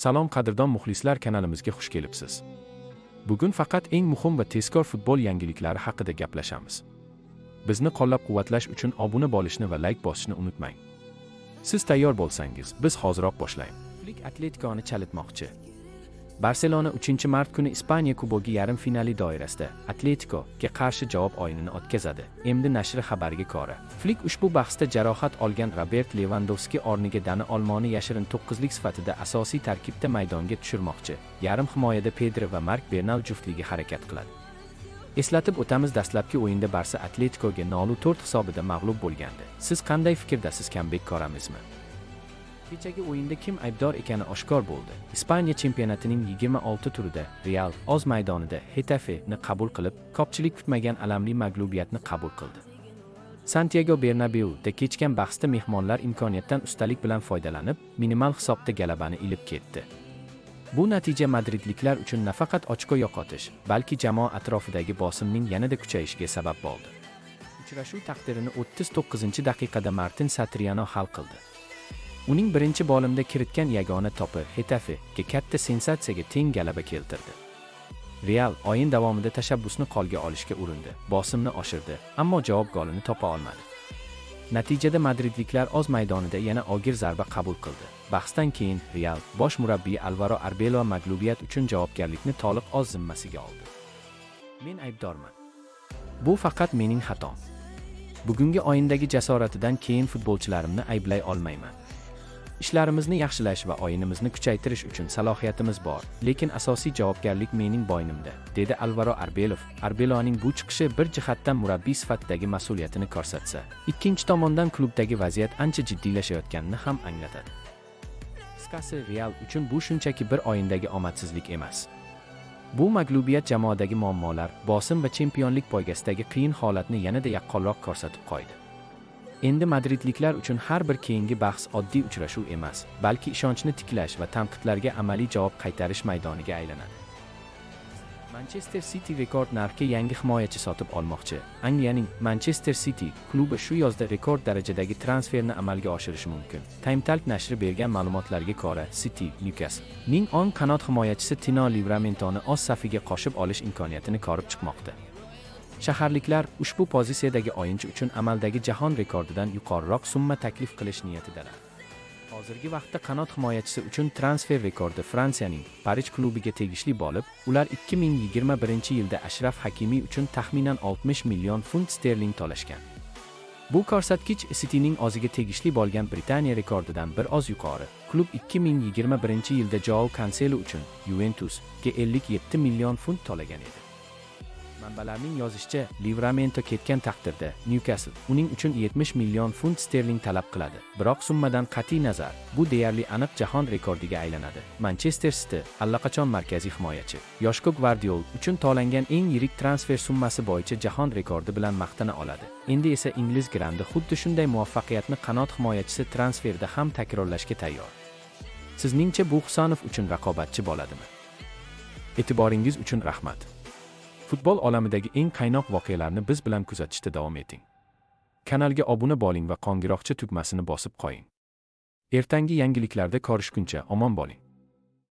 Salom qadrdon muxlislar, kanalimizga xush kelibsiz. Bugun faqat eng muhim va tezkor futbol yangiliklari haqida gaplashamiz. Bizni qo'llab-quvvatlash uchun obuna bo'lishni va like bosishni unutmang. Siz tayyor bo'lsangiz, biz hoziroq boshlaymiz. Flik Atletikoni chalitmoqchi. Barselona 3-mart kuni Ispaniya Kubogi yarim finali doirasida Atletikoga qarshi javob o'yinini o'tkazadi. Endi nashri xabariga ko'ra, Flik ushbu bahsda jarohat olgan Robert Lewandowski o'rniga Dani Olmoni yashirin 9lik sifatida asosiy tarkibda maydonga tushirmoqchi. Yarim himoyada Pedri va Mark Bernal juftligi harakat qiladi. Eslatib o'tamiz, dastlabki o'yinda Barsa Atletikoga 0-4 hisobida mag'lub bo'lgandi. Siz qanday fikrdasiz, kambek ko'ramizmi? Kechagi o'yinda kim aybdor ekani oshkor bo'ldi. Ispaniya chempionatining 26 turida Real o'z maydonida Getafeni qabul qilib, ko'pchilik kutmagan alamli mag'lubiyatni qabul qildi. Santiago Bernabeuda kechgan bahsda mehmonlar imkoniyatdan ustalik bilan foydalanib, minimal hisobda g'alabani ilib ketdi. Bu natija madridliklar uchun nafaqat ochko yo'qotish, balki jamoa atrofidagi bosimning yanada kuchayishiga sabab bo'ldi. Uchrashuv taqdirini 39-daqiqada Martin Satriano hal qildi. Uning birinchi bo'limda kiritgan yagona to'pi Getafega katta sensatsiyaga teng g'alaba keltirdi. Real o'yin davomida tashabbusni qo'lga olishga urindi, bosimni oshirdi, ammo javob golini topa olmadi. Natijada madridliklar o'z maydonida yana og'ir zarba qabul qildi. Bahsdan keyin Real bosh murabbiyi Alvaro Arbeloa mag'lubiyat uchun javobgarlikni to'liq o'z zimmasiga oldi. Men aybdorman. Bu faqat mening xatom. Bugungi o'yindagi jasoratidan keyin futbolchilarimni ayblay olmayman. Ishlarimizni yaxshilash va o'yinimizni kuchaytirish uchun salohiyatimiz bor, lekin asosiy javobgarlik mening bo'ynimda, dedi Alvaro Arbeloa. Arbeloaning bu chiqishi bir jihatdan murabbiy sifatidagi mas'uliyatini ko'rsatsa, ikkinchi tomondan klubdagi vaziyat ancha jiddiylashayotganini ham anglatadi. Qisqasi, Real uchun bu shunchaki bir o'yindagi omadsizlik emas. Bu mag'lubiyat jamoadagi muammolar, bosim va chempionlik poygasidagi qiyin holatni yanada yaqqolroq ko'rsatib qo'ydi. Endi madridliklar uchun har bir keyingi bahs oddiy uchrashuv emas, balki ishonchni tiklash va tanqidlarga amaliy javob qaytarish maydoniga aylanadi. Manchester City rekord narxga yangi himoyachi sotib olmoqchi. Angliyaning Manchester City klubi shu yozda rekord darajadagi transferni amalga oshirishi mumkin. Timetalk nashri bergan ma'lumotlarga ko'ra, City Newcastlening o'ng qanot himoyachisi Tino Livramentoni o'z safiga qo'shib olish imkoniyatini ko'rib chiqmoqda. Shaharliklar ushbu pozitsiyadagi o'yinchi uchun amaldagi jahon rekordidan yuqoriroq summa taklif qilish niyatidalar. Hozirgi vaqtda qanot himoyachisi uchun transfer rekordi Fransiyaning Parij klubiga tegishli bo'lib, ular 2021-yilda Ashraf Hakimi uchun taxminan 60 million funt sterling to'lashgan. Bu ko'rsatkich Cityning o'ziga tegishli bo'lgan Britaniya rekordidan bir oz yuqori. Klub 2021-yilda Joao Cancelo uchun Juventusga 57 million funt to'lagan edi. Manbalarning yozishicha, Livramento ketgan taqdirda Newcastle uning uchun 70 million funt sterling talab qiladi. Biroq summadan qat'iy nazar, bu deyarli aniq jahon rekordiga aylanadi. Manchester City allaqachon markaziy himoyachi Joshko Gvardiol uchun to'langan eng yirik transfer summasi bo'yicha jahon rekordi bilan maqtana oladi. Endi esa ingliz grandi xuddi shunday muvaffaqiyatni qanot himoyachisi transferda ham takrorlashga tayyor. Sizningcha bu Husanov uchun raqobatchi bo'ladimi? E'tiboringiz uchun rahmat. Futbol olamidagi eng qaynoq voqealarni biz bilan kuzatishda davom eting. Kanalga obuna bo'ling va qo'ng'iroqcha tugmasini bosib qo'ying. Ertangi yangiliklarda ko'rishguncha omon bo'ling.